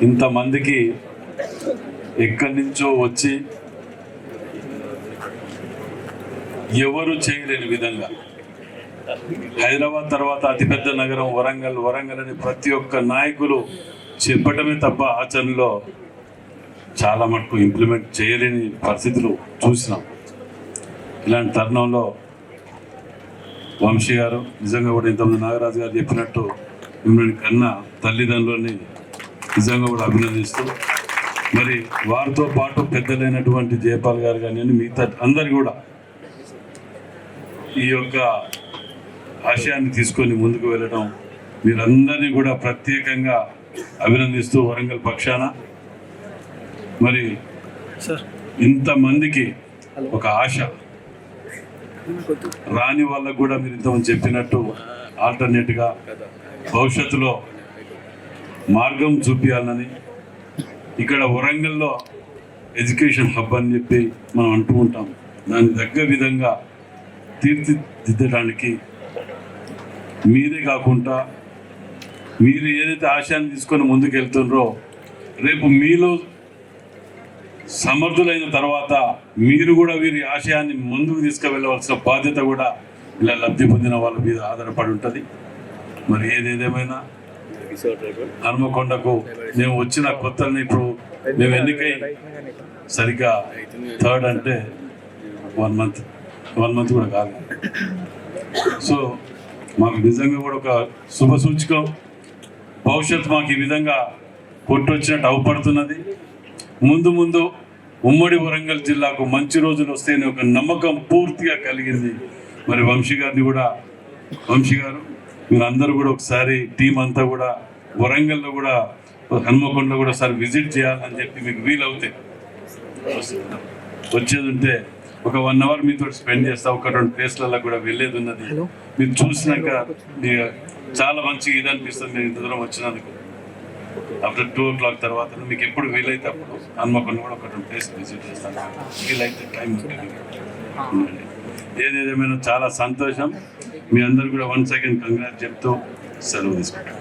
ఇంతమందికి ఎక్కడి నుంచో వచ్చి ఎవరు చేయలేని విధంగా హైదరాబాద్ తర్వాత అతిపెద్ద నగరం వరంగల్ అని ప్రతి ఒక్క నాయకులు చెప్పటమే తప్ప ఆచరణలో చాలా మటుకు ఇంప్లిమెంట్ చేయలేని పరిస్థితులు చూసినాం. ఇలాంటి తరుణంలో వంశీ గారు నిజంగా కూడా ఇంతమంది నాగరాజు గారు చెప్పినట్టు మిమ్మల్ని కన్నా తల్లిదండ్రులని నిజంగా కూడా అభినందిస్తూ, మరి వారితో పాటు పెద్దలైనటువంటి జయపాల్ గారు కానీ మిగతా అందరు కూడా ఈ యొక్క ఆశయాన్ని తీసుకొని ముందుకు వెళ్ళడం మీరందరినీ కూడా ప్రత్యేకంగా అభినందిస్తూ వరంగల్ పక్షాన మరి ఇంతమందికి ఒక ఆశ రాని వాళ్ళకు కూడా మీరు ఇంతమంది చెప్పినట్టు ఆల్టర్నేట్గా భవిష్యత్తులో మార్గం చూపించాలని ఇక్కడ వరంగల్లో ఎడ్యుకేషన్ హబ్ అని చెప్పి మనం అంటూ ఉంటాం. దాని తగ్గ విధంగా తీర్చిదిద్దడానికి మీరే కాకుండా మీరు ఏదైతే ఆశయాన్ని తీసుకొని ముందుకు వెళ్తున్నారో రేపు మీలో సమర్థులైన తర్వాత మీరు కూడా వీరి ఆశయాన్ని ముందుకు తీసుకువెళ్ళవలసిన బాధ్యత కూడా ఇలా లబ్ధి పొందిన వాళ్ళ మీద ఆధారపడి ఉంటుంది. మరి ఏదేదేమైనా హనుమకొండకు మేము వచ్చిన కొత్తని ఇప్పుడు మేము ఎన్నికై సరిగ్గా 3rd అంటే 1 మంత్ కూడా కాదు. సో మాకు నిజంగా కూడా ఒక శుభ సూచకం. భవిష్యత్తు మాకు ఈ విధంగా కొట్టొచ్చినట్టు అవపడుతున్నది. ముందు ఉమ్మడి వరంగల్ జిల్లాకు మంచి రోజులు వస్తాయని ఒక నమ్మకం పూర్తిగా కలిగింది. మరి వంశీ గారు మీరందరూ కూడా ఒకసారి టీం అంతా కూడా వరంగల్లో కూడా హనుమకొండలో కూడా ఒకసారి విజిట్ చేయాలని చెప్పి మీకు వీలవుతాయి వచ్చేది ఉంటే ఒక 1 hour మీతో స్పెండ్ చేస్తా. ఒక 2 ప్లేస్లలో కూడా వెళ్ళేది ఉన్నది. మీరు చూసినాక చాలా మంచి ఇది అనిపిస్తుంది. మీరు ఇంత దూరం వచ్చినందుకు ఆఫ్టర్ 2 o'clock తర్వాత మీకు ఎప్పుడు వీలైతే అప్పుడు హనుమకొండ కూడా ఒక 2 ప్లేస్ విజిట్ చేస్తాను. వీలైతే టైం ఉంటుంది. ఏదేమైనా చాలా సంతోషం. మీ అందరూ కూడా 1 second కంగ్రాట్స్ చెప్తూ సెలవు తీసుకుంటాం.